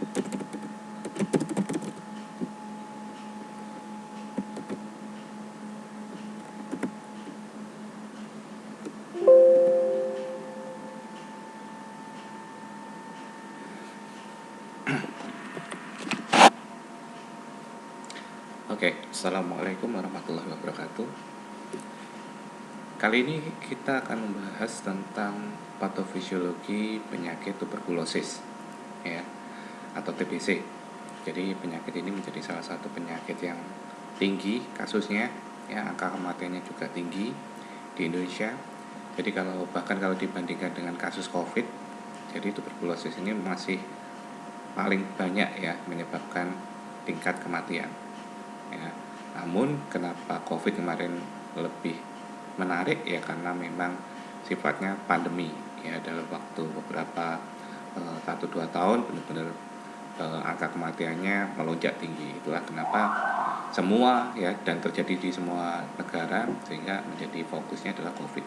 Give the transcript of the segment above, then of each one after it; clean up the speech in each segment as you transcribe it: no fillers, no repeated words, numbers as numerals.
Oke, Assalamualaikum warahmatullahi wabarakatuh. Kali ini kita akan membahas tentang patofisiologi penyakit tuberkulosis, ya, atau TBC. Jadi penyakit ini menjadi salah satu penyakit yang tinggi kasusnya, ya, angka kematiannya juga tinggi di Indonesia. Jadi bahkan kalau dibandingkan dengan kasus COVID, jadi tuberkulosis ini masih paling banyak ya menyebabkan tingkat kematian. Ya, namun kenapa COVID kemarin lebih menarik ya karena memang sifatnya pandemi ya, dalam waktu beberapa 1-2 tahun benar-benar angka kematiannya melonjak tinggi. Itulah kenapa semua ya, dan terjadi di semua negara, sehingga menjadi fokusnya adalah COVID.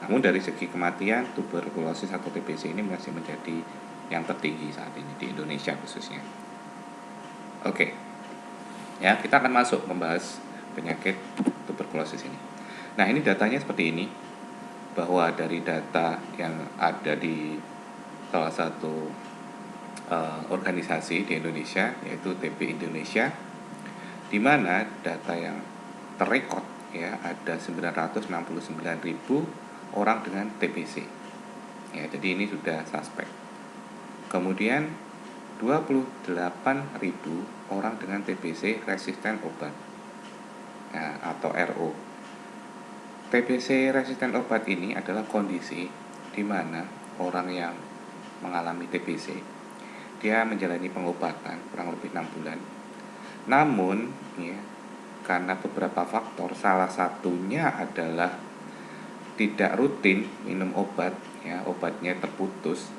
Namun dari segi kematian, tuberkulosis atau TBC ini masih menjadi yang tertinggi saat ini di Indonesia khususnya. Oke, ya, kita akan masuk membahas penyakit tuberkulosis ini. Nah, ini datanya seperti ini, bahwa dari data yang ada di salah satu organisasi di Indonesia, yaitu TB Indonesia, di mana data yang terrekod ya ada 969.000 orang dengan TBC. Ya, jadi ini sudah suspek. Kemudian 28.000 orang dengan TBC resisten obat, ya, atau RO. TBC resisten obat ini adalah kondisi di mana orang yang mengalami TBC, dia menjalani pengobatan kurang lebih 6 bulan. Namun, ya, karena beberapa faktor, salah satunya adalah tidak rutin minum obat, ya, obatnya terputus,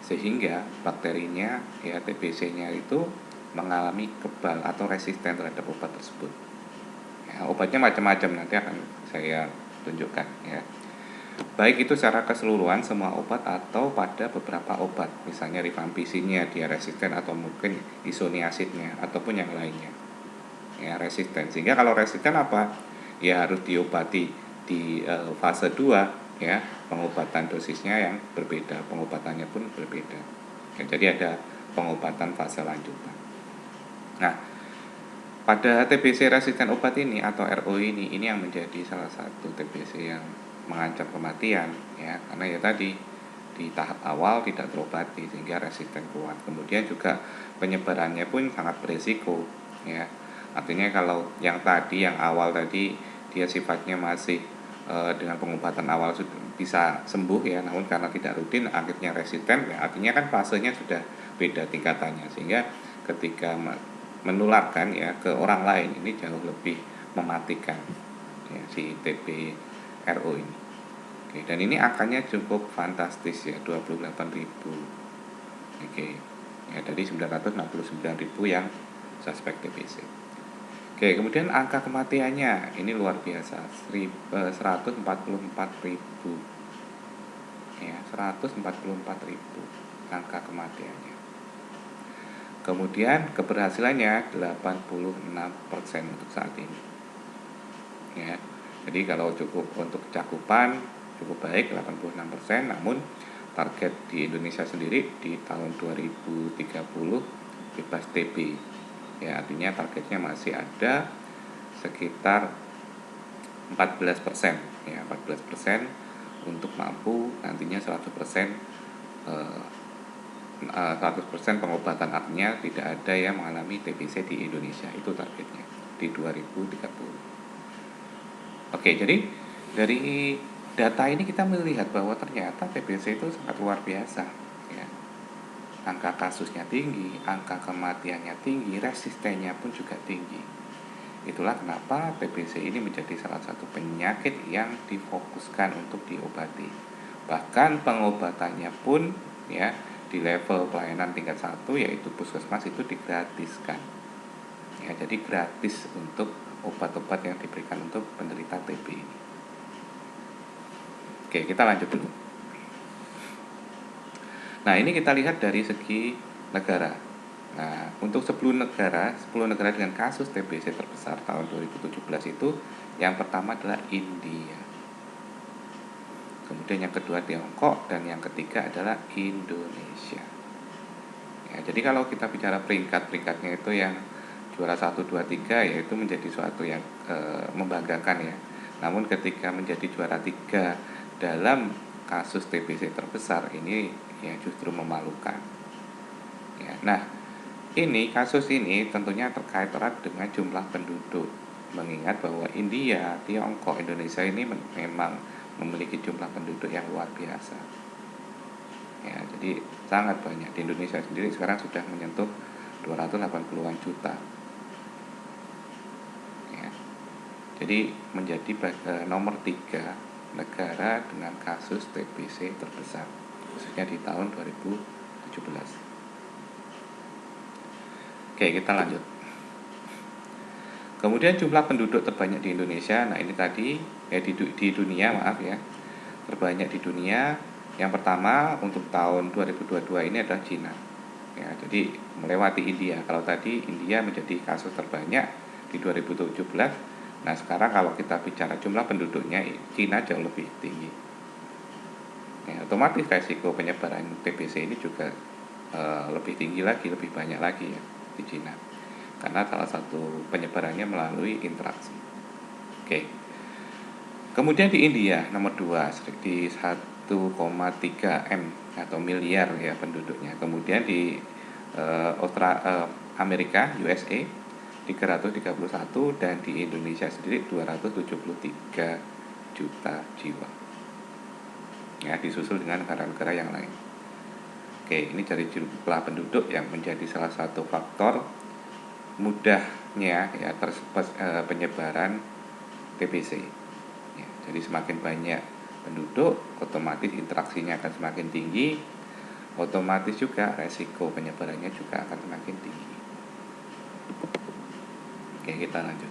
sehingga bakterinya, ya, TBC-nya itu mengalami kebal atau resisten terhadap obat tersebut. Ya, obatnya macam-macam, nanti akan saya tunjukkan, ya. Baik itu secara keseluruhan semua obat atau pada beberapa obat, misalnya rifampicin-nya dia resisten, atau mungkin isoniazidnya ataupun yang lainnya, ya, resisten. Sehingga kalau resisten apa? Ya harus diobati di fase 2, ya, pengobatan dosisnya yang berbeda, pengobatannya pun berbeda. Ya, jadi ada pengobatan fase lanjutan. Nah, pada TBC resisten obat ini atau RO ini yang menjadi salah satu TBC yang mengancam kematian, ya, karena ya tadi di tahap awal tidak terobati sehingga resisten kuat. Kemudian juga penyebarannya pun sangat beresiko, ya. Artinya kalau yang awal tadi dia sifatnya masih dengan pengobatan awal sudah bisa sembuh, ya, namun karena tidak rutin akhirnya resisten, ya, artinya kan fasenya sudah beda tingkatannya, sehingga ketika menularkan ya ke orang lain ini jauh lebih mematikan, ya, si TB RO ini. Oke, dan ini angkanya cukup fantastis ya, 28.000. Oke. Ya, dari 969.000 yang suspek TBC. Oke, kemudian angka kematiannya ini luar biasa, 144.000. Ya, 144.000 angka kematiannya. Kemudian keberhasilannya 86% untuk saat ini. Ya. Jadi kalau cukup untuk cakupan cukup baik 86%, namun target di Indonesia sendiri di tahun 2030 bebas TB. Ya, artinya targetnya masih ada sekitar 14%, ya, 14% untuk mampu nantinya 100% 100% pengobatan, artinya tidak ada yang mengalami TBC di Indonesia. Itu targetnya di 2030. Oke, jadi dari data ini kita melihat bahwa ternyata TBC itu sangat luar biasa, ya. Angka kasusnya tinggi, angka kematiannya tinggi, resistennya pun juga tinggi. Itulah kenapa TBC ini menjadi salah satu penyakit yang difokuskan untuk diobati. Bahkan pengobatannya pun, ya, di level pelayanan tingkat 1 yaitu puskesmas itu digratiskan. Ya, jadi gratis untuk obat-obat yang diberikan untuk penderita TB ini. Oke, kita lanjut dulu. Nah, ini kita lihat dari segi negara. Nah, untuk 10 negara dengan kasus TBC terbesar tahun 2017 itu yang pertama adalah India. Kemudian yang kedua Tiongkok dan yang ketiga adalah Indonesia. Ya, jadi kalau kita bicara peringkat-peringkatnya itu yang juara 1, 2, 3 ya itu menjadi suatu yang membanggakan ya. Namun ketika menjadi juara 3 dalam kasus TBC terbesar ini ya justru memalukan. Ya, nah, kasus ini tentunya terkait erat dengan jumlah penduduk. Mengingat bahwa India, Tiongkok, Indonesia ini memang memiliki jumlah penduduk yang luar biasa. Ya, jadi sangat banyak. Di Indonesia sendiri sekarang sudah menyentuh 280-an juta. Ya. Jadi menjadi nomor 3 negara dengan kasus TBC terbesar, khususnya di tahun 2017. Oke, kita lanjut. Kemudian jumlah penduduk terbanyak di Indonesia. Nah, ini tadi di dunia, maaf ya. Terbanyak di dunia. Yang pertama untuk tahun 2022 ini adalah Cina. Ya, jadi melewati India. Kalau tadi India menjadi kasus terbanyak di 2017. Nah, sekarang kalau kita bicara jumlah penduduknya, Cina jauh lebih tinggi. Ya, otomatis resiko penyebaran TBC ini juga lebih tinggi lagi, lebih banyak lagi ya di Cina. Karena salah satu penyebarannya melalui interaksi. Oke. Kemudian di India nomor 2 di 1,3 M atau miliar ya penduduknya. Kemudian di Amerika USA 331 dan di Indonesia sendiri 273 juta jiwa. Ya, disusul dengan negara-negara yang lain. Oke, ini dari jumlah penduduk yang menjadi salah satu faktor mudahnya ya penyebaran TBC. Ya, jadi semakin banyak penduduk, otomatis interaksinya akan semakin tinggi, otomatis juga resiko penyebarannya juga akan semakin tinggi. Oke, kita lanjut.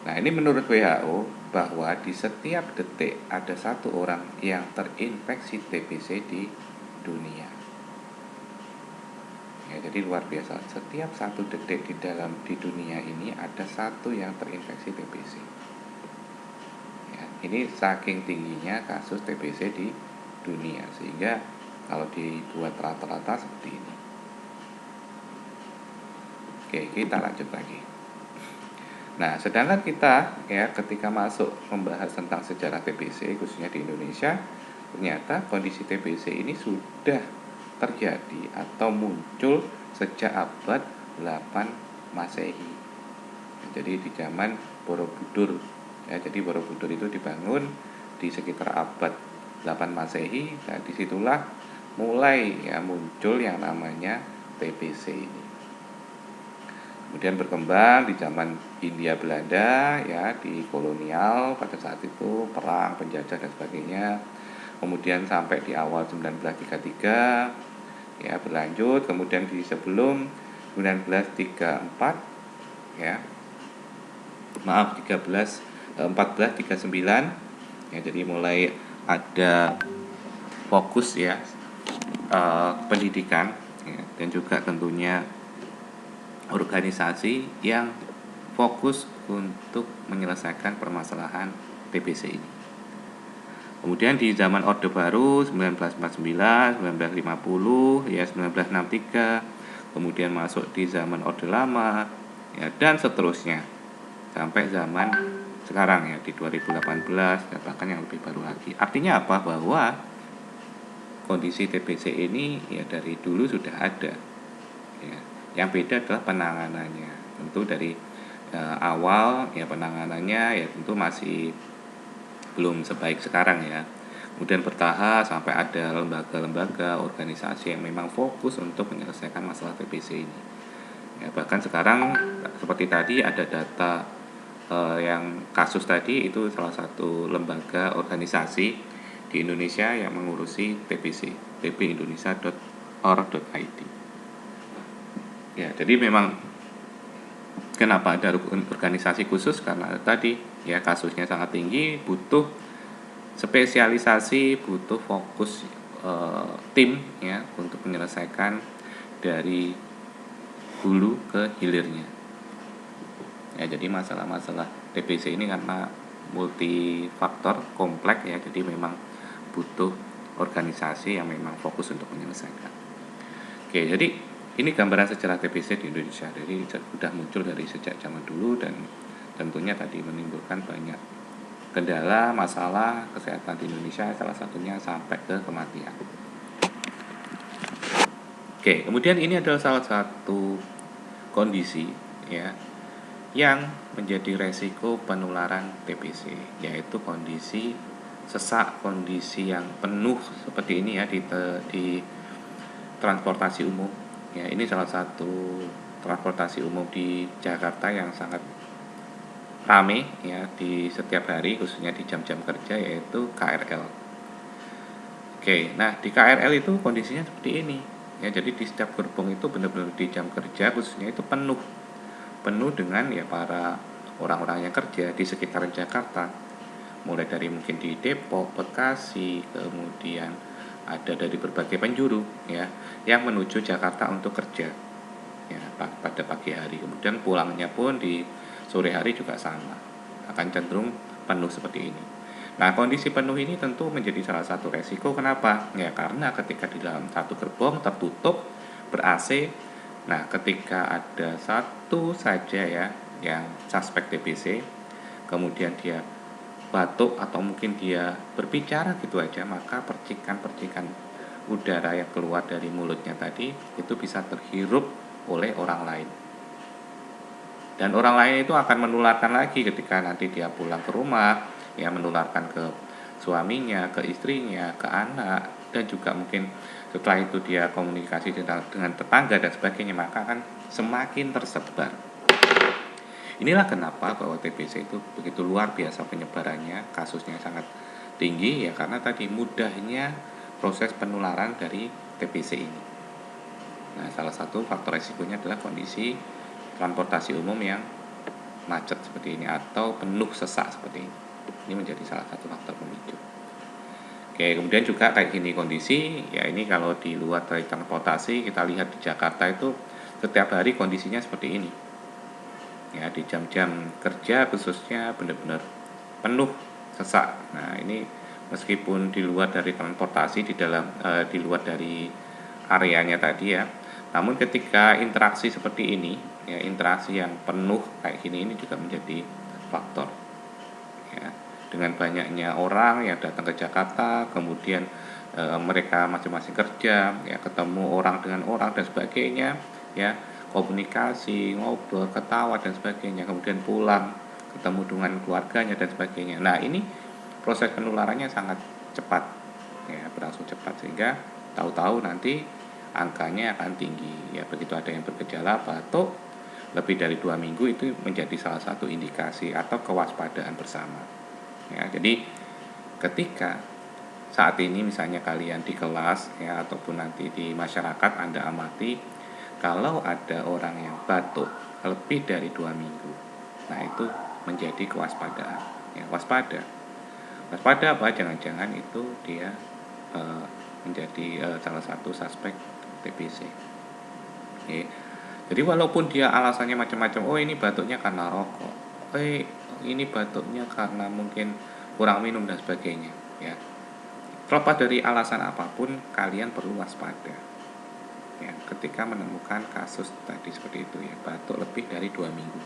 Nah, ini menurut WHO bahwa di setiap detik ada 1 orang yang terinfeksi TBC di dunia. Ya, jadi luar biasa. Setiap 1 detik di dunia ini ada 1 yang terinfeksi TBC. Ya, ini saking tingginya kasus TBC di dunia sehingga kalau dibuat rata-rata seperti ini. Oke, kita lanjut lagi. Nah, sedangkan kita ya ketika masuk membahas tentang sejarah TBC khususnya di Indonesia, ternyata kondisi TBC ini sudah terjadi atau muncul sejak abad 8 Masehi. Jadi di zaman Borobudur. Ya, jadi Borobudur itu dibangun di sekitar abad 8 Masehi. Dan disitulah mulai ya muncul yang namanya TBC ini. Kemudian berkembang di zaman Hindia Belanda ya di kolonial pada saat itu perang penjajah dan sebagainya. Kemudian sampai di awal 1933 ya berlanjut, kemudian di sebelum 1934 ya. Maaf 1439 ya, jadi mulai ada fokus ya pendidikan ya, dan juga tentunya organisasi yang fokus untuk menyelesaikan permasalahan TBC ini. Kemudian di zaman Orde Baru 1949, 1950, ya 1963, kemudian masuk di zaman Orde Lama, ya dan seterusnya sampai zaman sekarang ya di 2018 dan bahkan yang lebih baru lagi. Artinya apa? Bahwa kondisi TBC ini ya dari dulu sudah ada. Ya. Yang beda adalah penanganannya. Tentu dari awal ya penanganannya ya tentu masih belum sebaik sekarang ya. Kemudian bertahap sampai ada lembaga-lembaga, organisasi yang memang fokus untuk menyelesaikan masalah TBC ini. Ya, bahkan sekarang seperti tadi ada data yang kasus tadi itu salah satu lembaga organisasi di Indonesia yang mengurusi TBC, tbindonesia.org.id. Ya, jadi memang kenapa ada organisasi khusus karena tadi ya kasusnya sangat tinggi, butuh spesialisasi, butuh fokus tim ya untuk menyelesaikan dari hulu ke hilirnya. Ya, jadi masalah-masalah TBC ini karena multifaktor, kompleks ya, jadi memang butuh organisasi yang memang fokus untuk menyelesaikan. Oke, jadi ini gambaran sejarah TBC di Indonesia. Jadi sudah muncul dari sejak zaman dulu dan tentunya tadi menimbulkan banyak kendala, masalah kesehatan di Indonesia, salah satunya sampai ke kematian. Oke, kemudian ini adalah salah satu kondisi ya yang menjadi resiko penularan TBC, yaitu kondisi sesak, kondisi yang penuh seperti ini ya di transportasi umum. Ya, ini salah satu transportasi umum di Jakarta yang sangat rame ya di setiap hari, khususnya di jam-jam kerja, yaitu KRL. Oke, nah di KRL itu kondisinya seperti ini. Ya, jadi di setiap gerbong itu benar-benar di jam kerja khususnya itu penuh dengan ya para orang-orang yang kerja di sekitaran Jakarta, mulai dari mungkin di Depok, Bekasi, kemudian ada dari berbagai penjuru ya yang menuju Jakarta untuk kerja ya pada pagi hari, kemudian pulangnya pun di sore hari juga sama, akan cenderung penuh seperti ini. Nah, kondisi penuh ini tentu menjadi salah satu resiko. Kenapa? Ya karena ketika di dalam satu gerbong tertutup ber-AC, nah ketika ada satu saja ya yang suspek TBC, kemudian dia batuk atau mungkin dia berbicara gitu aja, maka percikan-percikan udara yang keluar dari mulutnya tadi itu bisa terhirup oleh orang lain. Dan orang lain itu akan menularkan lagi ketika nanti dia pulang ke rumah, ya menularkan ke suaminya, ke istrinya, ke anak, dan juga mungkin setelah itu dia komunikasi dengan tetangga dan sebagainya, maka akan semakin tersebar. Inilah kenapa bahwa TBC itu begitu luar biasa penyebarannya, kasusnya sangat tinggi ya karena tadi mudahnya proses penularan dari TBC ini. Nah, salah satu faktor resikonya adalah kondisi transportasi umum yang macet seperti ini atau penuh sesak seperti ini. Ini menjadi salah satu faktor pemicu. Oke, kemudian juga kayak gini kondisi, ya ini kalau di luar dari transportasi kita lihat di Jakarta itu setiap hari kondisinya seperti ini. Ya, di jam-jam kerja khususnya benar-benar penuh sesak. Nah, ini meskipun di luar dari transportasi, di luar dari areanya tadi ya, namun ketika interaksi seperti ini, ya interaksi yang penuh kayak gini ini juga menjadi faktor. Ya, dengan banyaknya orang yang datang ke Jakarta, kemudian mereka masing-masing kerja, ya ketemu orang dengan orang dan sebagainya, ya komunikasi, ngobrol, ketawa dan sebagainya, kemudian pulang, ketemu dengan keluarganya dan sebagainya. Nah, ini proses penularannya sangat cepat, ya berlangsung cepat sehingga tahu-tahu nanti angkanya akan tinggi. Ya begitu ada yang bergejala batuk lebih dari 2 minggu itu menjadi salah satu indikasi atau kewaspadaan bersama. Ya, jadi ketika saat ini misalnya kalian di kelas ya ataupun nanti di masyarakat Anda amati kalau ada orang yang batuk lebih dari 2 minggu, nah itu menjadi kewaspadaan. Ya, waspada apa? Jangan-jangan itu dia menjadi salah satu suspek TBC. Oke. Jadi walaupun dia alasannya macam-macam, oh ini batuknya karena rokok, ini batuknya karena mungkin kurang minum dan sebagainya, ya. Terlepas dari alasan apapun, kalian perlu waspada. Ya, ketika menemukan kasus tadi seperti itu ya, batuk lebih dari 2 minggu.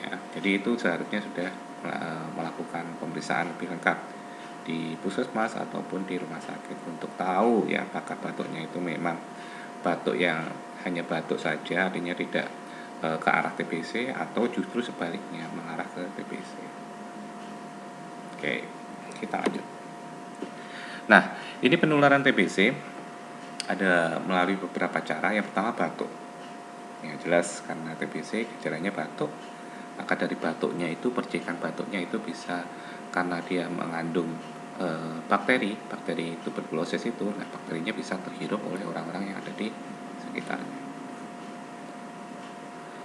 Ya, jadi itu seharusnya sudah melakukan pemeriksaan lebih lengkap di puskesmas ataupun di rumah sakit untuk tahu ya apakah batuknya itu memang batuk yang hanya batuk saja, artinya tidak ke arah TBC atau justru sebaliknya mengarah ke TBC. Oke, kita lanjut. Nah, ini penularan TBC ada melalui beberapa cara. Yang pertama batuk. Ya jelas karena TBC gejalanya batuk, maka dari batuknya itu percikan batuknya itu bisa karena dia mengandung bakteri tuberkulosis itu, nah bakterinya bisa terhirup oleh orang-orang yang ada di sekitarnya.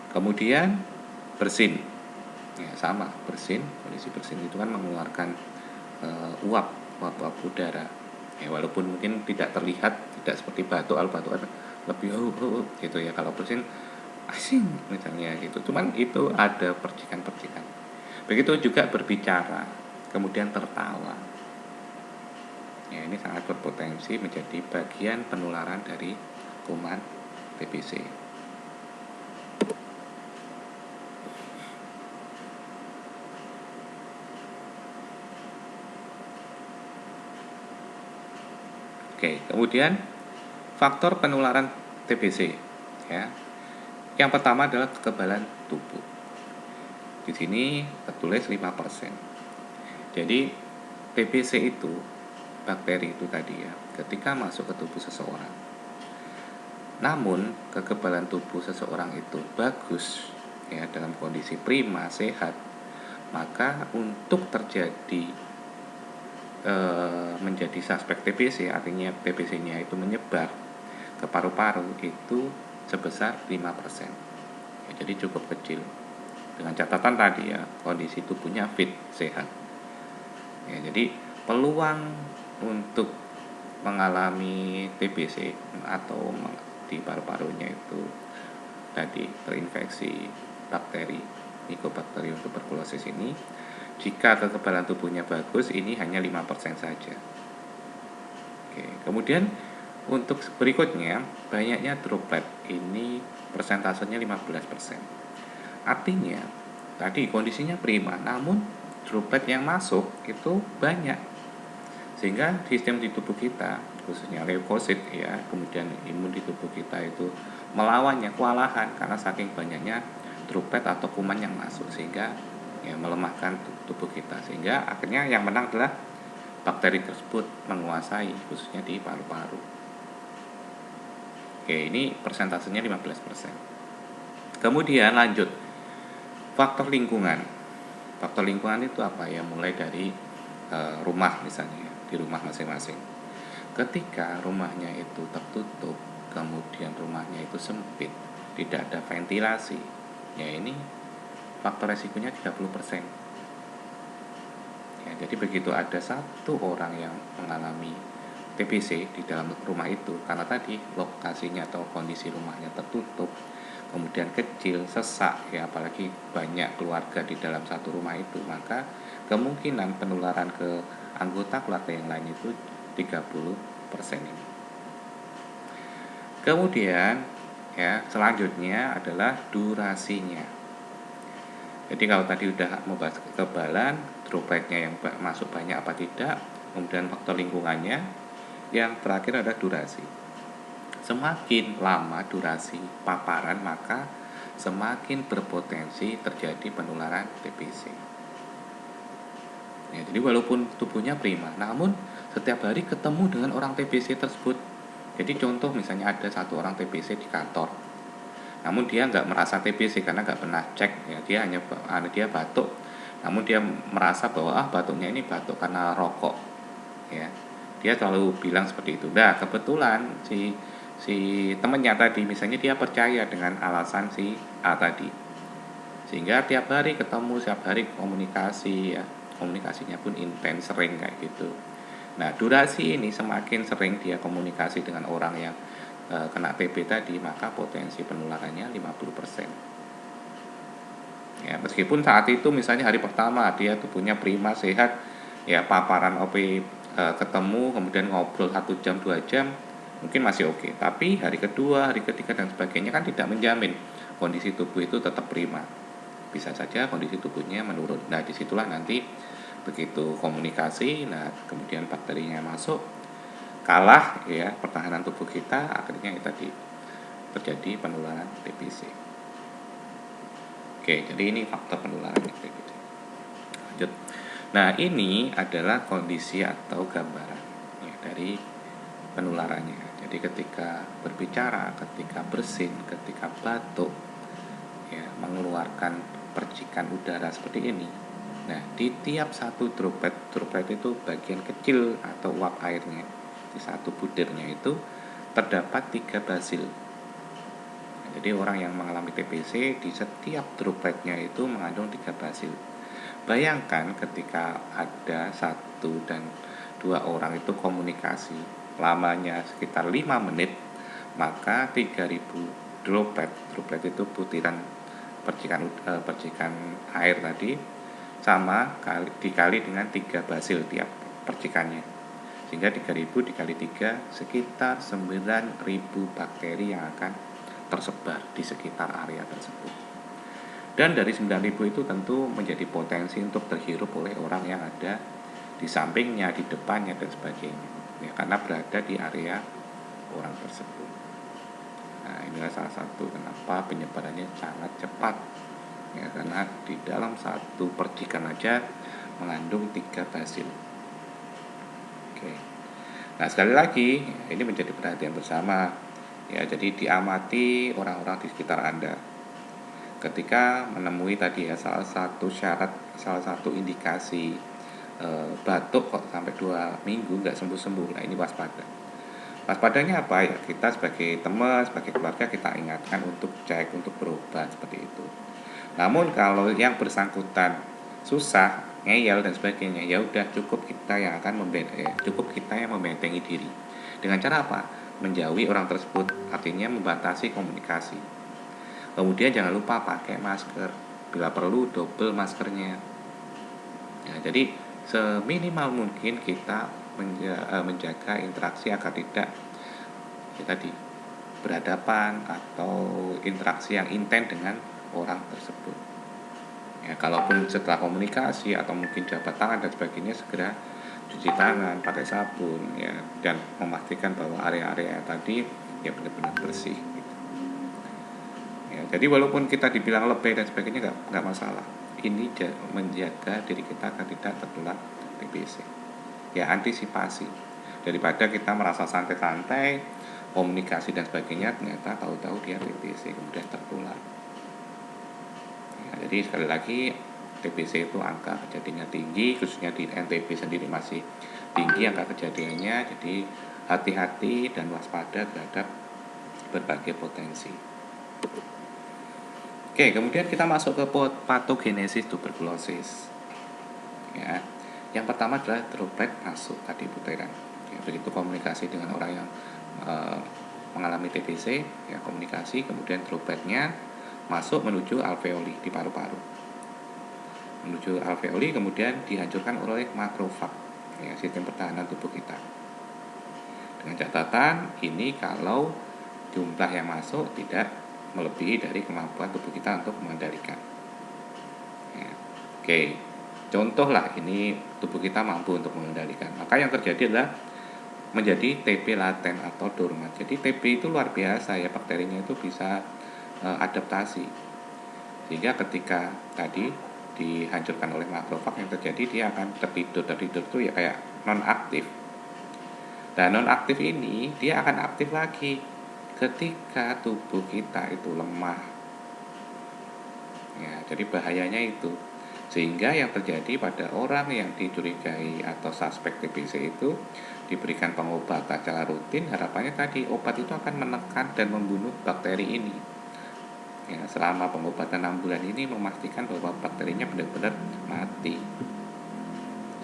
Kemudian bersin, ya sama bersin, kondisi bersin itu kan mengeluarkan uap udara, Ya, walaupun mungkin tidak terlihat, tidak seperti batuk, kalau batuk kan lebih gitu ya, kalau bersin asing misalnya gitu. Cuman itu ada percikan-percikan. Begitu juga berbicara, kemudian tertawa. Ya, ini sangat berpotensi menjadi bagian penularan dari kuman TBC. Oke, kemudian faktor penularan TBC, ya. Yang pertama adalah kekebalan tubuh. Di sini tertulis 5%. Jadi TBC itu, bakteri itu tadi ya, ketika masuk ke tubuh seseorang, namun kekebalan tubuh seseorang itu bagus ya, dalam kondisi prima, sehat, maka untuk terjadi menjadi suspek TBC, artinya TBC-nya itu menyebar ke paru-paru, itu sebesar 5%. Ya, jadi cukup kecil. Dengan catatan tadi ya, kondisi tubuhnya fit, sehat. Ya, jadi peluang untuk mengalami TBC atau di paru-parunya itu tadi terinfeksi bakteri Mycobacterium tuberculosis ini, jika kekebalan tubuhnya bagus, ini hanya 5% saja. Oke, kemudian untuk berikutnya, banyaknya droplet, ini persentasenya 15%. Artinya tadi kondisinya prima, namun droplet yang masuk itu banyak, sehingga sistem di tubuh kita, khususnya leukosit ya, kemudian imun di tubuh kita itu melawannya, kewalahan karena saking banyaknya droplet atau kuman yang masuk, sehingga ya melemahkan tubuh kita, sehingga akhirnya yang menang adalah bakteri tersebut menguasai khususnya di paru-paru. Oke, ini persentasenya 15%. Kemudian lanjut, faktor lingkungan. Faktor lingkungan itu apa ya? Mulai dari rumah misalnya, di rumah masing-masing. Ketika rumahnya itu tertutup, kemudian rumahnya itu sempit, tidak ada ventilasi, ya ini faktor resikonya 30%. Ya, jadi begitu ada satu orang yang mengalami TBC di dalam rumah itu, karena tadi lokasinya atau kondisi rumahnya tertutup, kemudian kecil, sesak ya, apalagi banyak keluarga di dalam satu rumah itu, maka kemungkinan penularan ke anggota keluarga yang lain itu 30% ini. Kemudian ya, selanjutnya adalah durasinya. Jadi kalau tadi udah membahas kekebalan, dropletnya yang masuk banyak apa tidak, kemudian faktor lingkungannya, yang terakhir adalah durasi. Semakin lama durasi paparan, maka semakin berpotensi terjadi penularan TBC. Ya, jadi walaupun tubuhnya prima, namun setiap hari ketemu dengan orang TBC tersebut. Jadi contoh misalnya ada satu orang TBC di kantor, namun dia nggak merasa TBC karena nggak pernah cek ya, dia batuk, namun dia merasa bahwa batuknya ini batuk karena rokok ya, dia selalu bilang seperti itu. Nah kebetulan si temennya tadi misalnya dia percaya dengan alasan si A tadi, sehingga tiap hari ketemu, tiap hari komunikasi ya, komunikasinya pun intens, sering kayak gitu. Nah durasi ini semakin sering dia komunikasi dengan orang yang kena TB tadi, maka potensi penularannya 50%. Ya, meskipun saat itu misalnya hari pertama dia tubuhnya prima, sehat, ya paparan OP ketemu, kemudian ngobrol 1 jam 2 jam mungkin masih oke. Tapi hari kedua, hari ketiga dan sebagainya kan tidak menjamin kondisi tubuh itu tetap prima. Bisa saja kondisi tubuhnya menurun. Nah disitulah nanti begitu komunikasi, nah kemudian bakterinya masuk, kalah ya pertahanan tubuh kita, akhirnya itu tadi terjadi penularan TBC. Oke, jadi ini faktor penularan TBC. Lanjut. Nah ini adalah kondisi atau gambaran ya, dari penularannya. Jadi ketika berbicara, ketika bersin, ketika batuk ya, mengeluarkan percikan udara seperti ini. Nah di tiap satu droplet itu bagian kecil atau uap airnya, di satu budirnya itu terdapat 3 basil. Nah, jadi orang yang mengalami TBC di setiap dropletnya itu mengandung 3 basil. Bayangkan ketika ada 1 dan dua orang itu komunikasi lamanya sekitar 5 menit, maka 3000 droplet itu butiran percikan air tadi dikali dengan 3 basil tiap percikannya, sehingga 3000 dikali 3 sekitar 9000 bakteri yang akan tersebar di sekitar area tersebut. Dan dari 9000 itu tentu menjadi potensi untuk terhirup oleh orang yang ada di sampingnya, di depannya, dan sebagainya, ya, karena berada di area orang tersebut. Nah, inilah salah satu kenapa penyebarannya sangat cepat, ya, karena di dalam satu percikan aja mengandung 3 basil. Oke. Nah, sekali lagi ini menjadi perhatian bersama, ya. Jadi diamati orang-orang di sekitar Anda ketika menemui tadi ya salah satu indikasi batuk kok sampai 2 minggu nggak sembuh-sembuh. Nah, ini waspadanya apa ya, kita sebagai teman, sebagai keluarga, kita ingatkan untuk cek, untuk berobat seperti itu. Namun kalau yang bersangkutan susah, ngeyel dan sebagainya, ya udah cukup kita yang membentengi diri. Dengan cara apa? Menjauhi orang tersebut, artinya membatasi komunikasi. Kemudian jangan lupa pakai masker, bila perlu double maskernya. Ya, jadi seminimal mungkin kita menjaga interaksi agar tidak tadi berhadapan atau interaksi yang intens dengan orang tersebut. Ya, kalaupun setelah komunikasi atau mungkin jabat tangan dan sebagainya, segera cuci tangan pakai sabun, ya, dan memastikan bahwa area-area tadi ya benar-benar bersih. Gitu. Ya, jadi walaupun kita dibilang lebay dan sebagainya nggak masalah. Ini menjaga diri kita agar tidak tertular TBC. Ya, antisipasi daripada kita merasa santai-santai komunikasi dan sebagainya, ternyata tahu-tahu dia TBC kemudian tertular. Ya, jadi sekali lagi TBC itu angka kejadiannya tinggi, khususnya di NTB sendiri masih tinggi angka kejadiannya. Jadi hati-hati dan waspada terhadap berbagai potensi. Oke, kemudian kita masuk ke patogenesis tuberkulosis. Ya, yang pertama adalah droplet masuk tadi butiran. Ya, begitu komunikasi dengan orang yang mengalami TBC, ya komunikasi, kemudian dropletnya masuk menuju alveoli di paru-paru. Menuju alveoli kemudian dihancurkan oleh makrofag, ya, sistem pertahanan tubuh kita. Dengan catatan ini kalau jumlah yang masuk tidak melebihi dari kemampuan tubuh kita untuk mengendalikan. Ya. Oke, contoh lah ini tubuh kita mampu untuk mengendalikan. Maka yang terjadi adalah menjadi TB laten atau dorman. Jadi TB itu luar biasa ya, bakterinya itu bisa adaptasi. Sehingga ketika tadi dihancurkan oleh makrofag, yang terjadi dia akan tertidur itu ya kayak non aktif. Dan non aktif ini dia akan aktif lagi ketika tubuh kita itu lemah. Ya, jadi bahayanya itu. Sehingga yang terjadi pada orang yang dicurigai atau suspek TBC itu diberikan pengobatan secara rutin, harapannya tadi obat itu akan menekan dan membunuh bakteri ini. Ya, selama pengobatan 6 bulan ini memastikan bahwa bakterinya benar-benar mati.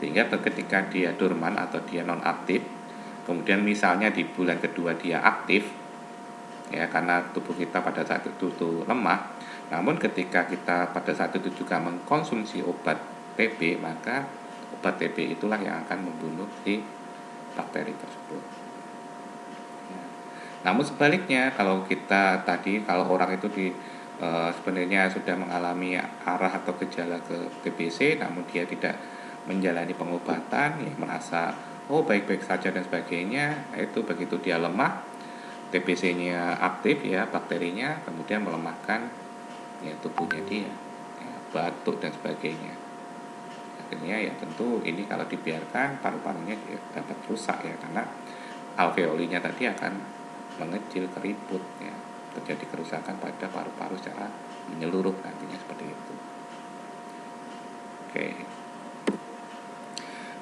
Sehingga ketika dia dorman atau dia non aktif, kemudian misalnya di bulan kedua dia aktif, ya karena tubuh kita pada saat itu lemah. Namun ketika kita pada saat itu juga mengkonsumsi obat TB, maka obat TB itulah yang akan membunuh si bakteri tersebut. Ya. Namun sebaliknya kalau orang itu sebenarnya sudah mengalami arah atau gejala ke TBC, namun dia tidak menjalani pengobatan, ya merasa baik-baik saja dan sebagainya, itu begitu dia lemah, TBC-nya aktif ya bakterinya, kemudian melemahkan ya tubuhnya dia, ya, batuk dan sebagainya. Akhirnya ya tentu ini kalau dibiarkan paru-parunya ya dapat rusak ya, karena alveolinya tadi akan mengecil, keriput ya, terjadi kerusakan pada paru-paru secara menyeluruh nantinya seperti itu. Oke.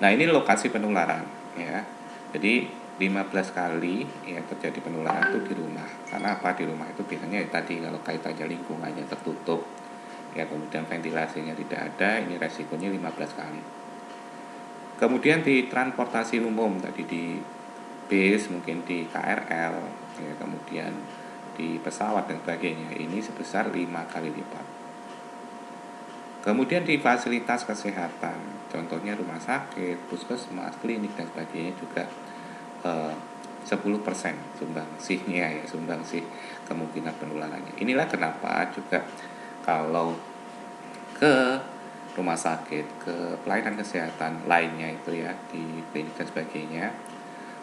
Nah, ini lokasi penularan ya. Jadi 15 kali ya terjadi penularan itu di rumah. Karena apa? Di rumah itu biasanya ya tadi kalau kaitannya lingkungannya tertutup, ya kemudian ventilasinya tidak ada, ini resikonya 15 kali. Kemudian di transportasi umum tadi di bis, mungkin di KRL, ya, kemudian di pesawat dan sebagainya, ini sebesar 5 kali lipat. Kemudian di fasilitas kesehatan, contohnya rumah sakit, puskesmas, klinik dan sebagainya juga 10% sumbangsihnya ya, sumbangsih kemungkinan penularannya. Inilah kenapa juga kalau ke rumah sakit, ke pelayanan kesehatan lainnya itu ya, di klinik dan sebagainya,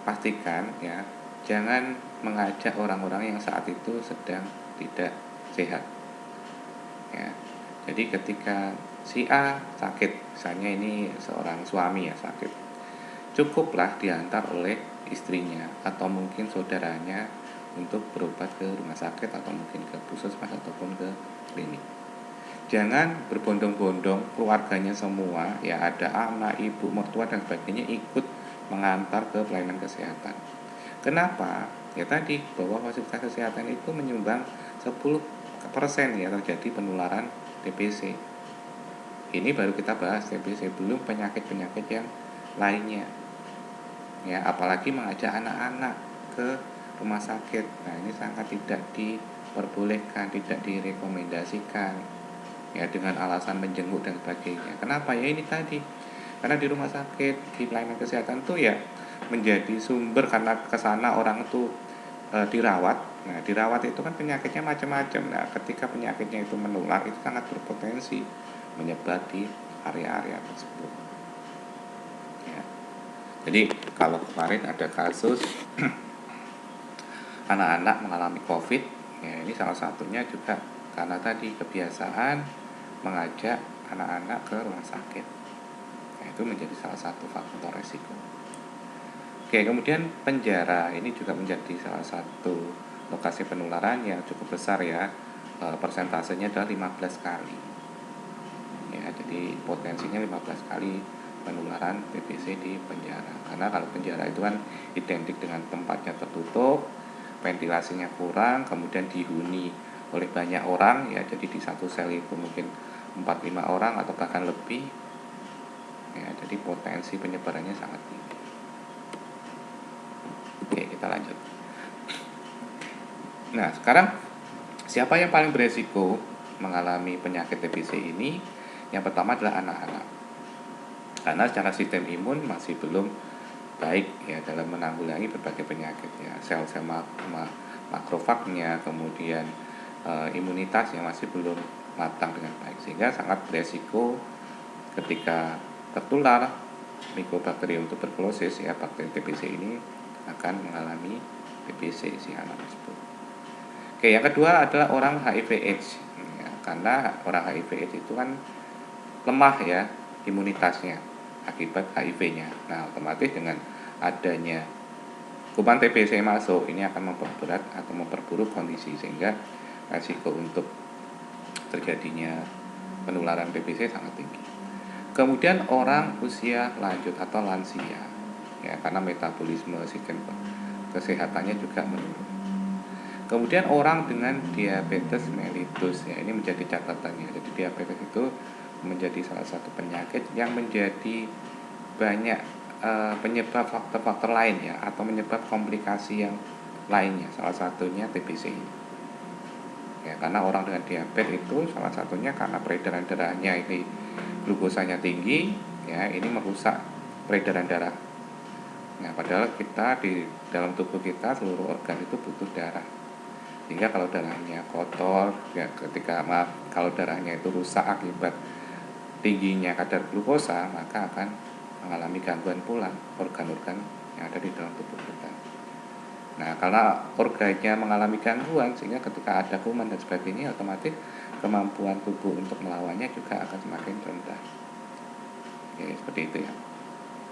pastikan ya jangan mengajak orang-orang yang saat itu sedang tidak sehat ya. Jadi ketika si A sakit, misalnya ini seorang suami ya sakit, cukuplah diantar oleh istrinya atau mungkin saudaranya untuk berobat ke rumah sakit atau mungkin ke puskesmas ataupun ke klinik. Jangan berbondong-bondong keluarganya semua ya, ada anak, ibu, mertua dan sebagainya ikut mengantar ke pelayanan kesehatan. Kenapa? Ya tadi bahwa fasilitas kesehatan itu menyumbang 10% ya terjadi penularan TBC. Ini baru kita bahas TBC, belum penyakit-penyakit yang lainnya. Ya, apalagi mengajak anak-anak ke rumah sakit. Nah, ini sangat tidak diperbolehkan, tidak direkomendasikan. Ya, dengan alasan menjenguk dan sebagainya. Kenapa? Ya ini tadi. Karena di rumah sakit, di pelayanan kesehatan tuh ya menjadi sumber, karena kesana orang tuh dirawat. Nah, dirawat itu kan penyakitnya macam-macam. Nah, ketika penyakitnya itu menular, itu sangat berpotensi menyebar di area-area tersebut. Ya. Jadi kalau kemarin ada kasus anak-anak mengalami COVID, ya ini salah satunya juga karena tadi kebiasaan mengajak anak-anak ke rumah sakit. Nah, itu menjadi salah satu faktor resiko. Oke, kemudian penjara ini juga menjadi salah satu lokasi penularan yang cukup besar ya. Persentasenya adalah 15 kali. Ya, jadi potensinya 15 kali penularan TBC di penjara. Karena kalau penjara itu kan identik dengan tempatnya tertutup, ventilasinya kurang, kemudian dihuni oleh banyak orang ya, jadi di satu sel itu mungkin 4-5 orang atau bahkan lebih. Ya, jadi potensi penyebarannya sangat tinggi. Oke, kita lanjut. Nah, sekarang siapa yang paling beresiko mengalami penyakit TBC ini? Yang pertama adalah anak-anak. Karena secara sistem imun masih belum baik ya dalam menanggulangi berbagai penyakit ya, sel-sel makrofagnya, kemudian imunitasnya masih belum matang dengan baik, sehingga sangat beresiko ketika tertular Mycobacterium tuberculosis ya, bakteri TBC ini akan mengalami TBC si anak tersebut. Oke, yang kedua adalah orang HIV/AIDS ya, karena orang HIV/AIDS itu kan lemah ya imunitasnya akibat HIV-nya. Nah, otomatis dengan adanya kuman TBC masuk, ini akan memperberat atau memperburuk kondisi, sehingga risiko untuk terjadinya penularan TBC sangat tinggi. Kemudian orang usia lanjut atau lansia ya, karena metabolisme sistem kesehatannya juga menurun. Kemudian orang dengan diabetes mellitus ya, ini menjadi catatannya. Jadi diabetes itu menjadi salah satu penyakit yang menjadi banyak penyebab faktor-faktor lain ya, atau menyebab komplikasi yang lainnya, salah satunya TBC ini. Ya, karena orang dengan diabetes itu salah satunya karena peredaran darahnya ini glukosanya tinggi ya, ini merusak peredaran darah. Nah, padahal kita di dalam tubuh kita seluruh organ itu butuh darah. Sehingga kalau darahnya kotor ya, kalau darahnya itu rusak akibat tingginya kadar glukosa, maka akan mengalami gangguan pula organ-organ yang ada di dalam tubuh kita. Nah, karena organnya mengalami gangguan, sehingga ketika ada kuman dan sebagainya, otomatis kemampuan tubuh untuk melawannya juga akan semakin rendah. Oke, seperti itu ya.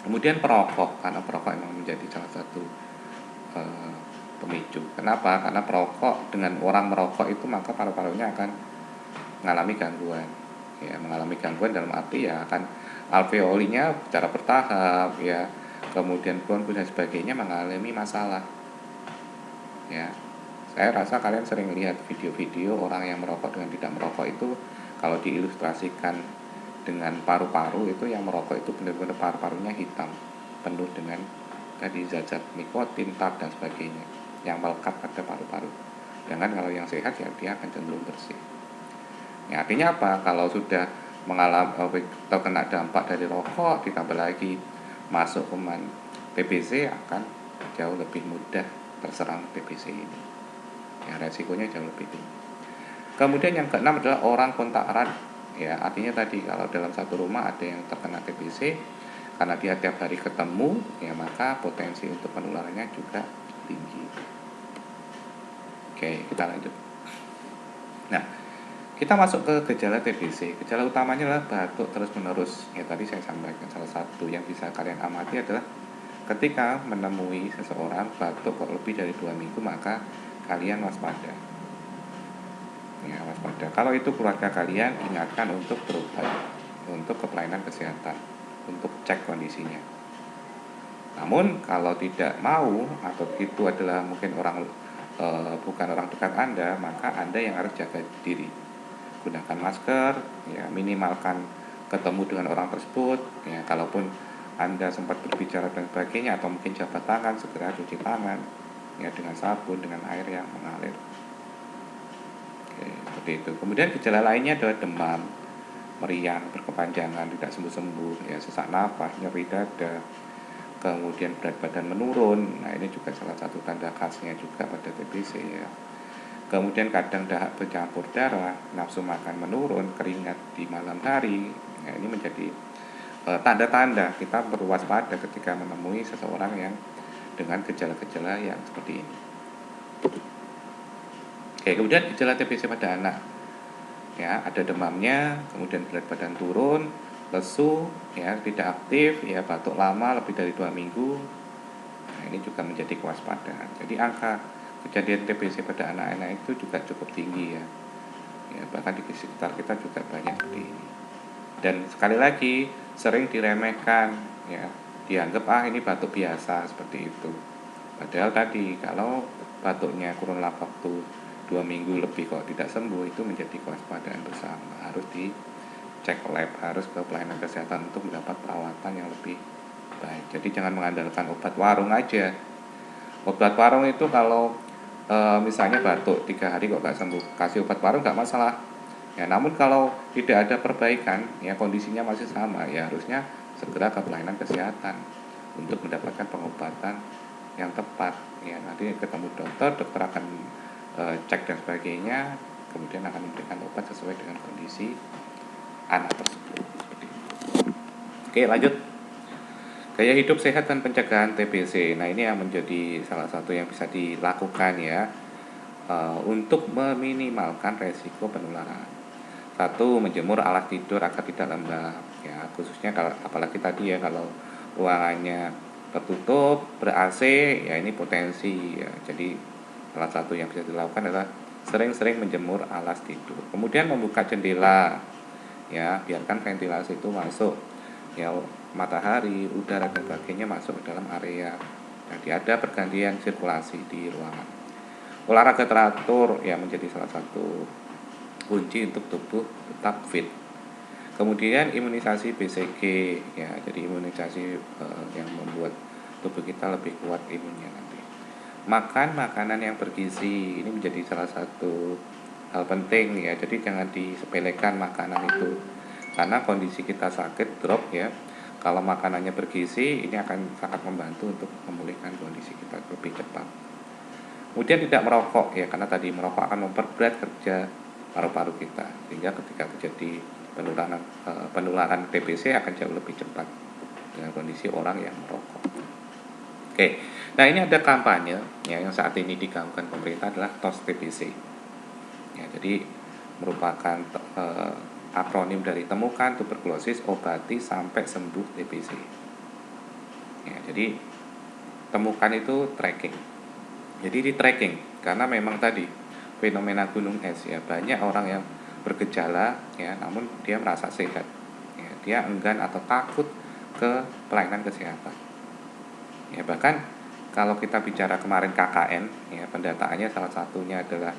Kemudian perokok, karena perokok memang menjadi salah satu pemicu. Kenapa? Karena perokok, dengan orang merokok itu maka paru-parunya akan mengalami gangguan. Ya, mengalami gangguan dalam arti ya akan alveolinya secara bertahap ya, kemudian bronkus dan sebagainya mengalami masalah. Ya, saya rasa kalian sering lihat video-video orang yang merokok dengan tidak merokok itu, kalau diilustrasikan dengan paru-paru itu yang merokok itu benar-benar paru-parunya hitam, penuh dengan tadi zat-zat nikotin, tar dan sebagainya yang melekat pada paru-paru. Sedangkan kalau yang sehat ya dia akan cenderung bersih. Ya, artinya apa? Kalau sudah mengalami terkena dampak dari rokok ditambah lagi masuk kuman TBC akan jauh lebih mudah terserang TBC ini. Ya, resikonya jauh lebih tinggi. Kemudian yang keenam adalah orang kontak erat. Ya, artinya tadi kalau dalam satu rumah ada yang terkena TBC, karena dia tiap hari ketemu, ya maka potensi untuk penularannya juga tinggi. Oke, kita lanjut. Nah, kita masuk ke gejala TBC. Gejala utamanya adalah batuk terus-menerus. Ya, tadi saya sampaikan salah satu yang bisa kalian amati adalah ketika menemui seseorang batuk kok lebih dari 2 minggu, maka kalian waspada. Ya, waspada. Kalau itu keluarga kalian, ingatkan untuk berobat, untuk ke pelayanan kesehatan, untuk cek kondisinya. Namun kalau tidak mau atau itu adalah mungkin bukan orang dekat Anda, maka Anda yang harus jaga diri. Gunakan masker, ya minimalkan ketemu dengan orang tersebut. Ya, kalaupun Anda sempat berbicara dan sebagainya atau mungkin jabat tangan, segera cuci tangan ya dengan sabun, dengan air yang mengalir. Oke, seperti itu. Kemudian gejala lainnya adalah demam, meriang, berkepanjangan, tidak sembuh-sembuh, ya sesak napas, nyeri dada, kemudian berat badan menurun. Nah, ini juga salah satu tanda khasnya juga pada TBC ya. Kemudian kadang dahak bercampur darah, nafsu makan menurun, keringat di malam hari. Nah, ini menjadi tanda-tanda kita perlu waspada ketika menemui seseorang yang dengan gejala-gejala yang seperti ini. Oke, kemudian gejala TBC pada anak. Ya, ada demamnya, kemudian berat badan turun, lesu, ya tidak aktif, ya batuk lama lebih dari 2 minggu. Nah, ini juga menjadi kewaspadaan. Jadi angka kejadian TBC pada anak-anak itu juga cukup tinggi ya. Ya, bahkan di sekitar kita juga banyak seperti ini. Dan sekali lagi sering diremehkan, ya dianggap ini batuk biasa seperti itu. Padahal tadi kalau batuknya kurun waktu 2 minggu lebih kok tidak sembuh, itu menjadi kewaspadaan bersama. Harus dicek lab, harus ke pelayanan kesehatan untuk mendapat perawatan yang lebih baik. Jadi jangan mengandalkan obat warung aja. Obat warung itu kalau misalnya batuk 3 hari kok nggak sembuh, kasih obat warung nggak masalah. Ya, namun kalau tidak ada perbaikan, ya kondisinya masih sama, ya harusnya segera ke pelayanan kesehatan untuk mendapatkan pengobatan yang tepat. Ya, nanti ketemu dokter akan cek dan sebagainya, kemudian akan memberikan obat sesuai dengan kondisi anak tersebut. Oke, lanjut. Gaya hidup sehat dan pencegahan TBC. Nah, ini yang menjadi salah satu yang bisa dilakukan ya untuk meminimalkan resiko penularan. 1, menjemur alas tidur agar tidak lembab. Ya, khususnya kalau apalagi tadi ya kalau ruangannya tertutup, ber-AC, ya ini potensi ya. Jadi salah satu yang bisa dilakukan adalah sering-sering menjemur alas tidur. Kemudian membuka jendela, ya biarkan ventilasi itu masuk, ya matahari, udara dan sebagainya masuk ke dalam area. Jadi ada pergantian sirkulasi di ruangan. Olahraga teratur ya menjadi salah satu kunci untuk tubuh tetap fit. Kemudian imunisasi BCG, ya jadi imunisasi yang membuat tubuh kita lebih kuat imunnya nanti. Makan makanan yang bergizi, ini menjadi salah satu hal penting ya. Jadi jangan disepelekan makanan itu, karena kondisi kita sakit drop ya. Kalau makanannya bergizi, ini akan sangat membantu untuk memulihkan kondisi kita lebih cepat. Kemudian tidak merokok ya, karena tadi merokok akan memperberat kerja paru-paru kita, sehingga ketika terjadi penularan TBC akan jauh lebih cepat dengan kondisi orang yang merokok. Oke, nah ini ada kampanye ya, yang saat ini digaungkan pemerintah adalah TOS TBC. Ya, jadi merupakan akronim dari temukan tuberkulosis, obati sampai sembuh TBC. Ya, jadi temukan itu tracking. Jadi di tracking karena memang tadi fenomena gunung es ya, banyak orang yang bergejala ya, namun dia merasa sehat. Ya, dia enggan atau takut ke pelayanan kesehatan. Ya, bahkan kalau kita bicara kemarin KKN ya, pendataannya salah satunya adalah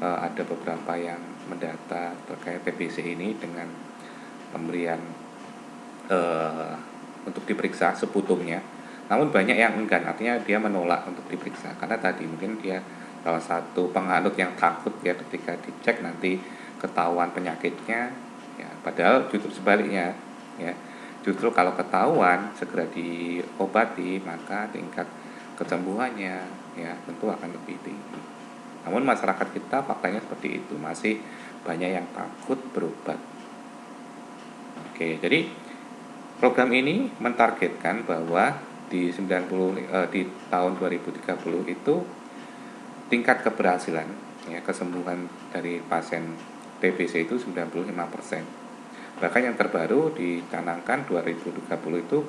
ada beberapa yang mendata terkait TBC ini dengan pemberian untuk diperiksa seputumnya. Namun banyak yang enggan, artinya dia menolak untuk diperiksa karena tadi mungkin dia salah satu penganut yang takut ya ketika dicek nanti ketahuan penyakitnya ya, padahal justru sebaliknya ya, justru kalau ketahuan segera diobati maka tingkat kesembuhannya ya tentu akan lebih tinggi. Namun masyarakat kita faktanya seperti itu, masih banyak yang takut berobat. Oke, jadi program ini mentargetkan bahwa di tahun 2030 itu tingkat keberhasilan ya kesembuhan dari pasien TBC itu 95%. Bahkan yang terbaru dicanangkan 2030 itu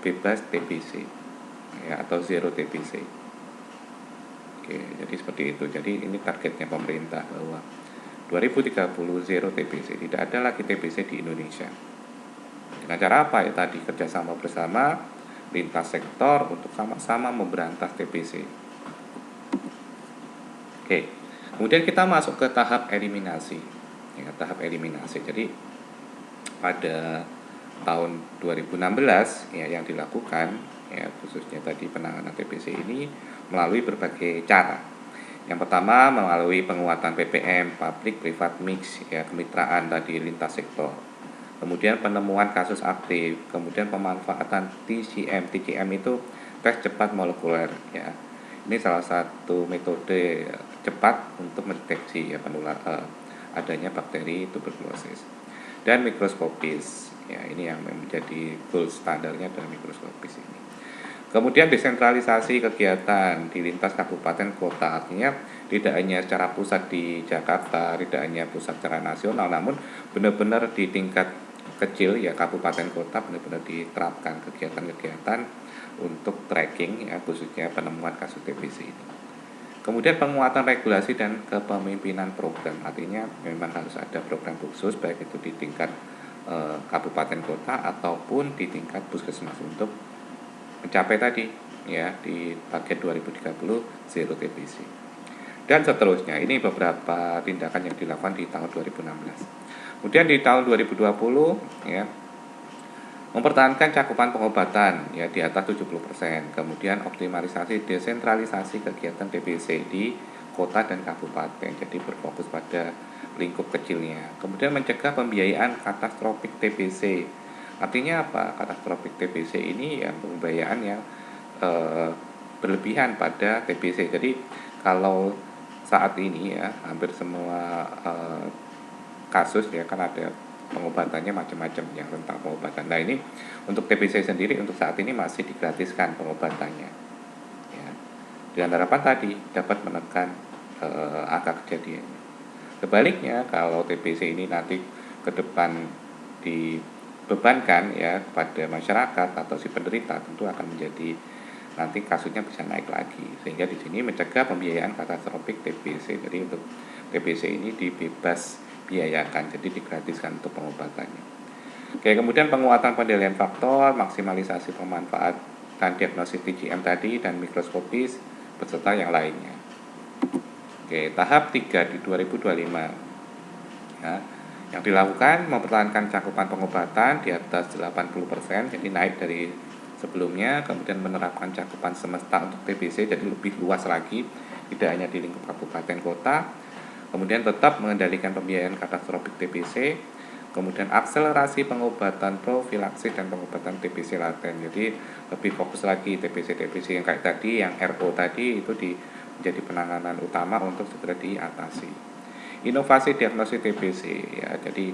bebas TBC ya, atau zero TBC. Oke, jadi seperti itu. Jadi ini targetnya pemerintah bahwa 2030 zero TBC, tidak ada lagi TBC di Indonesia. Dengan cara apa ya tadi, kerjasama bersama lintas sektor untuk sama-sama memberantas TBC. Oke, kemudian kita masuk ke tahap eliminasi. Ya, tahap eliminasi. Jadi pada tahun 2016 ya yang dilakukan ya khususnya tadi penanganan TBC ini melalui berbagai cara. Yang pertama melalui penguatan PPM, public private mix ya, kemitraan tadi lintas sektor. Kemudian penemuan kasus aktif, kemudian pemanfaatan TCM. TCM itu tes cepat molekuler ya. Ini salah satu metode cepat untuk mendeteksi ya adanya bakteri tuberkulosis. Dan mikroskopis ya, ini yang menjadi gold standarnya adalah mikroskopis ini. Kemudian desentralisasi kegiatan di lintas kabupaten kota, artinya tidak hanya secara pusat di Jakarta, tidak hanya pusat secara nasional, namun benar-benar di tingkat kecil ya kabupaten kota benar-benar diterapkan kegiatan-kegiatan untuk tracking ya khususnya penemuan kasus TBC ini. Kemudian penguatan regulasi dan kepemimpinan program, artinya memang harus ada program khusus baik itu di tingkat kabupaten kota ataupun di tingkat puskesmas untuk mencapai tadi ya di target 2030 zero TBC. Dan seterusnya, ini beberapa tindakan yang dilakukan di tahun 2016. Kemudian di tahun 2020 ya mempertahankan cakupan pengobatan ya di atas 70%. Kemudian optimalisasi desentralisasi kegiatan TBC di kota dan kabupaten. Jadi berfokus pada lingkup kecilnya. Kemudian mencegah pembiayaan katastrofik TBC. Artinya apa? Katastrofik TBC ini ya pembiayaan yang berlebihan pada TBC. Jadi kalau saat ini ya hampir semua kasus ya kan ada pengobatannya macam-macam yang tentang pengobatan. Nah ini untuk TBC sendiri untuk saat ini masih digratiskan pengobatannya ya, dengan harapan tadi dapat menekan angka kejadiannya. Sebaliknya kalau TBC ini nanti ke depan dibebankan ya kepada masyarakat atau si penderita, tentu akan menjadi nanti kasusnya bisa naik lagi, sehingga di sini mencegah pembiayaan katastrofik TBC. Jadi untuk TBC ini dibebas biayakan, jadi digratiskan untuk pengobatannya. Oke, kemudian penguatan penilaian faktor, maksimalisasi pemanfaatan diagnosis TCM tadi dan mikroskopis beserta yang lainnya. Oke, tahap 3 di 2025 ya, yang dilakukan mempertahankan cakupan pengobatan di atas 80%, jadi naik dari sebelumnya. Kemudian menerapkan cakupan semesta untuk TBC, jadi lebih luas lagi, tidak hanya di lingkup kabupaten kota. Kemudian tetap mengendalikan pembiayaan katastrofik TBC, kemudian akselerasi pengobatan profilaksis dan pengobatan TBC laten. Jadi lebih fokus lagi TBC yang kayak tadi, yang RO tadi itu menjadi penanganan utama untuk segera diatasi. Inovasi diagnosis TBC ya, jadi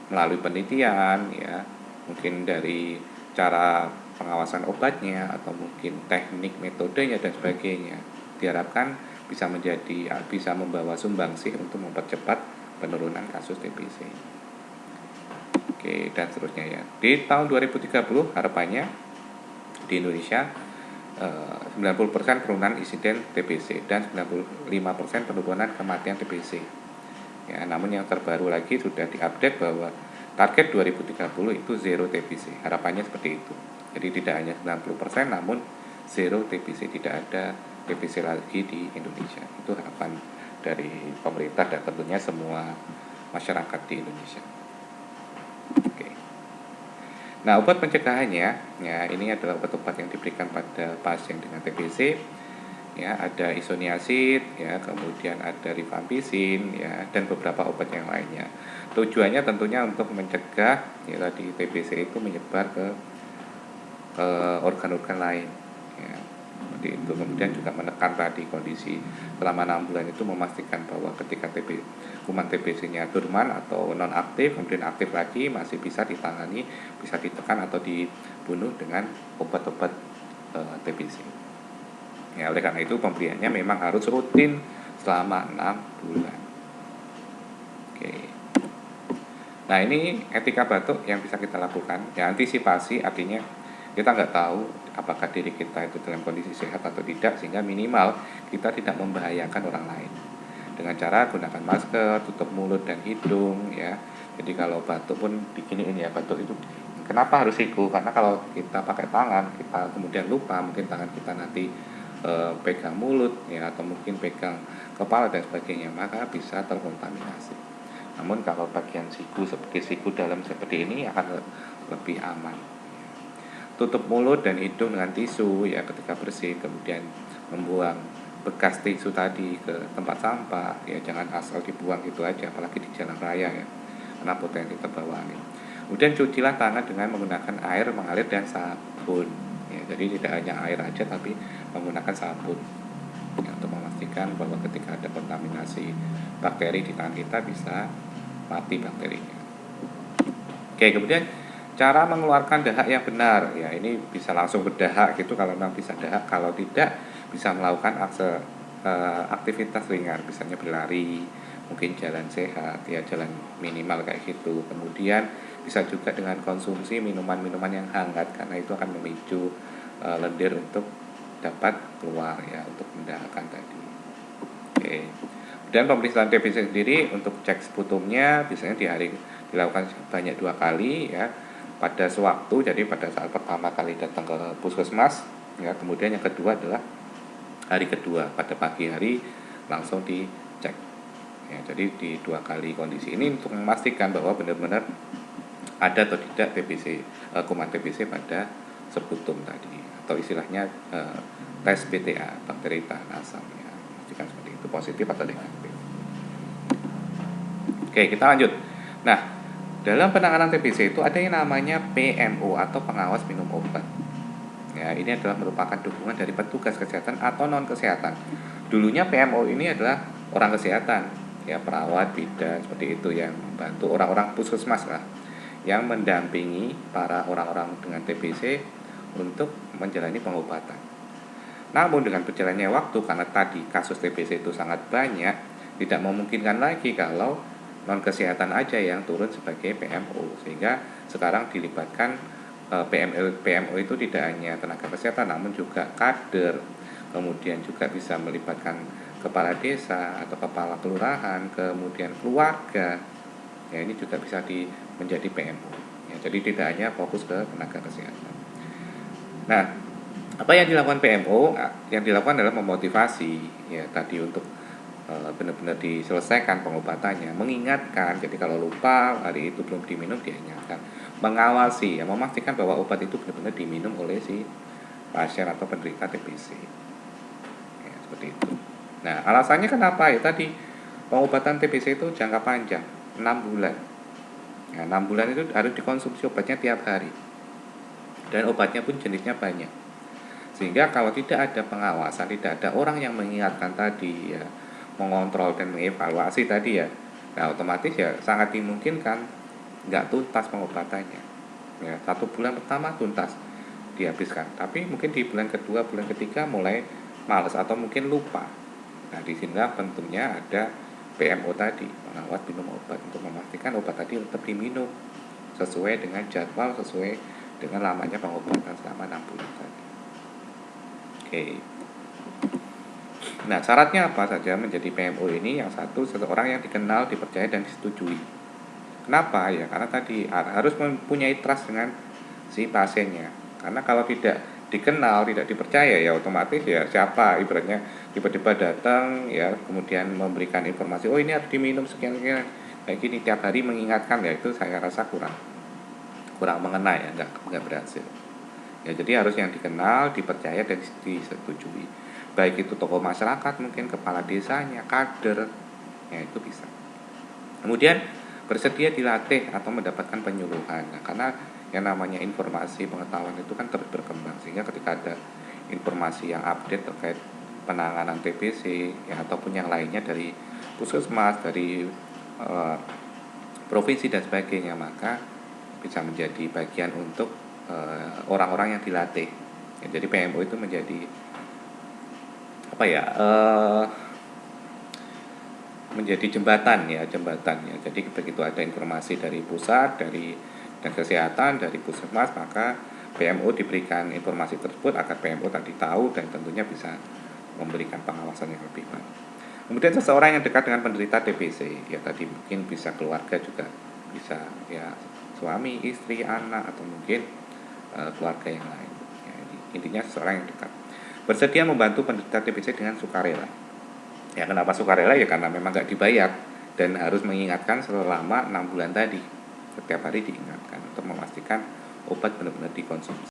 melalui penelitian ya, mungkin dari cara pengawasan obatnya atau mungkin teknik metodenya dan sebagainya, diharapkan bisa membawa sumbangsih untuk mempercepat penurunan kasus TBC. Oke, dan seterusnya ya. Di tahun 2030 harapannya di Indonesia 90% penurunan insiden TBC dan 95% penurunan kematian TBC. Ya, namun yang terbaru lagi sudah diupdate bahwa target 2030 itu zero TBC. Harapannya seperti itu. Jadi tidak hanya 90% namun zero TBC, tidak ada TBC lagi di Indonesia. Itu harapan dari pemerintah dan tentunya semua masyarakat di Indonesia. Oke. Nah, obat pencegahannya, ya ini adalah obat-obat yang diberikan pada pasien dengan TBC. Ya, ada isoniazid, ya, kemudian ada rifampicin, ya, dan beberapa obat yang lainnya. Tujuannya tentunya untuk mencegah ya tadi TBC itu menyebar ke organ-organ lain. Ya, seperti itu. Kemudian juga menekan tadi kondisi selama 6 bulan itu, memastikan bahwa ketika kuman TBC-nya dorman atau non aktif, kemudian aktif lagi, masih bisa ditangani, bisa ditekan atau dibunuh dengan obat-obat TBC. Ya, oleh karena itu pemberiannya memang harus rutin selama 6 bulan. Oke. Nah, ini etika batuk yang bisa kita lakukan. Ya, antisipasi artinya kita nggak tahu apakah diri kita itu dalam kondisi sehat atau tidak, sehingga minimal kita tidak membahayakan orang lain. Dengan cara gunakan masker, tutup mulut dan hidung, ya. Jadi kalau batuk pun diginiin ya, batuk itu kenapa harus siku? Karena kalau kita pakai tangan, kita kemudian lupa, mungkin tangan kita nanti pegang mulut ya, atau mungkin pegang kepala dan sebagainya, maka bisa terkontaminasi. Namun kalau bagian siku seperti siku dalam seperti ini akan lebih aman. Tutup mulut dan hidung dengan tisu ya ketika bersin, kemudian membuang bekas tisu tadi ke tempat sampah ya, jangan asal dibuang gitu aja, apalagi di jalan raya ya, karena potensi terbawa angin. Kemudian cucilah tangan dengan menggunakan air mengalir dan sabun ya, jadi tidak hanya air aja tapi menggunakan sabun ya, untuk memastikan bahwa ketika ada kontaminasi bakteri di tangan kita bisa mati bakterinya. Oke, kemudian cara mengeluarkan dahak yang benar ya, ini bisa langsung berdahak gitu kalau memang bisa dahak, kalau tidak bisa melakukan aktivitas ringan, misalnya berlari, mungkin jalan sehat ya, jalan minimal kayak gitu. Kemudian bisa juga dengan konsumsi minuman-minuman yang hangat, karena itu akan memicu lendir untuk dapat keluar ya, untuk mendahakkan tadi. Oke. Dan pemeriksaan TBC sendiri untuk cek sputumnya biasanya dilakukan banyak 2 kali ya, pada sewaktu, jadi pada saat pertama kali datang ke puskesmas ya, kemudian yang kedua adalah hari kedua pada pagi hari langsung dicek ya. Jadi di 2 kali kondisi ini untuk memastikan bahwa benar-benar ada atau tidak TBC, kuman TBC pada sputum tadi, atau istilahnya tes BTA, bakteri tahan asam ya, memastikan seperti itu, positif atau negatif. Oke, kita lanjut. Nah, dalam penanganan TBC itu ada yang namanya PMO atau pengawas minum obat. Ya, ini adalah merupakan dukungan dari petugas kesehatan atau non kesehatan. Dulunya PMO ini adalah orang kesehatan, ya, perawat, bidan seperti itu, yang membantu orang-orang puskesmas lah, yang mendampingi para orang-orang dengan TBC untuk menjalani pengobatan. Namun dengan berjalannya waktu, karena tadi kasus TBC itu sangat banyak, tidak memungkinkan lagi kalau non kesehatan aja yang turun sebagai PMO, sehingga sekarang dilibatkan PMO itu tidak hanya tenaga kesehatan namun juga kader, kemudian juga bisa melibatkan kepala desa atau kepala kelurahan, kemudian keluarga ya, ini juga bisa menjadi PMO ya, jadi tidak hanya fokus ke tenaga kesehatan. Nah, apa yang dilakukan PMO? Yang dilakukan adalah memotivasi ya tadi untuk benar-benar diselesaikan pengobatannya, mengingatkan, jadi kalau lupa hari itu belum diminum diingatkan, mengawasi ya, memastikan bahwa obat itu benar-benar diminum oleh si pasien atau penderita TBC ya, seperti itu. Nah, alasannya kenapa ya tadi, pengobatan TBC itu jangka panjang 6 bulan ya, 6 bulan itu harus dikonsumsi obatnya tiap hari, dan obatnya pun jenisnya banyak, sehingga kalau tidak ada pengawasan, tidak ada orang yang mengingatkan tadi ya, mengontrol dan mengevaluasi tadi ya, nah otomatis ya sangat dimungkinkan nggak tuntas pengobatannya ya, 1 bulan pertama tuntas dihabiskan, tapi mungkin di bulan kedua, bulan ketiga mulai malas atau mungkin lupa. Nah di sini tentunya ada PMO tadi, pengawas minum obat, untuk memastikan obat tadi tetap diminum sesuai dengan jadwal, sesuai dengan lamanya pengobatan selama 6 bulan tadi. Oke. Nah, syaratnya apa saja menjadi PMO ini? Yang satu, seseorang yang dikenal, dipercaya, dan disetujui. Kenapa? Ya, karena tadi harus mempunyai trust dengan si pasiennya. Karena kalau tidak dikenal, tidak dipercaya, ya otomatis ya siapa ibaratnya tiba-tiba datang ya, kemudian memberikan informasi, oh ini harus diminum sekian-sekian kayak gini tiap hari, mengingatkan, ya itu saya rasa kurang kurang mengena ya, nggak berhasil. Ya, jadi harus yang dikenal, dipercaya dan disetujui. Baik itu tokoh masyarakat, mungkin kepala desanya, kader, ya itu bisa. Kemudian bersedia dilatih atau mendapatkan penyuluhan. Nah, karena yang namanya informasi pengetahuan itu kan terus berkembang, sehingga ketika ada informasi yang update terkait penanganan TBC ya, ataupun yang lainnya dari puskesmas, dari provinsi dan sebagainya, maka bisa menjadi bagian untuk orang-orang yang dilatih. Ya, jadi PMO itu menjadi apa ya? Menjadi jembatan ya. Jadi begitu ada informasi dari pusat, dari dan kesehatan, dari puskesmas, maka PMO diberikan informasi tersebut agar PMO tadi tahu dan tentunya bisa memberikan pengawasan yang lebih baik. Kemudian seseorang yang dekat dengan penderita TBC, ya tadi mungkin bisa keluarga juga, bisa ya suami, istri, anak, atau mungkin keluarga yang lain. Ya, intinya seseorang yang dekat. Bersedia membantu penderita TBC dengan sukarela. Ya, kenapa sukarela? Ya karena memang nggak dibayar dan harus mengingatkan selama 6 bulan tadi. Setiap hari diingatkan untuk memastikan obat benar-benar dikonsumsi.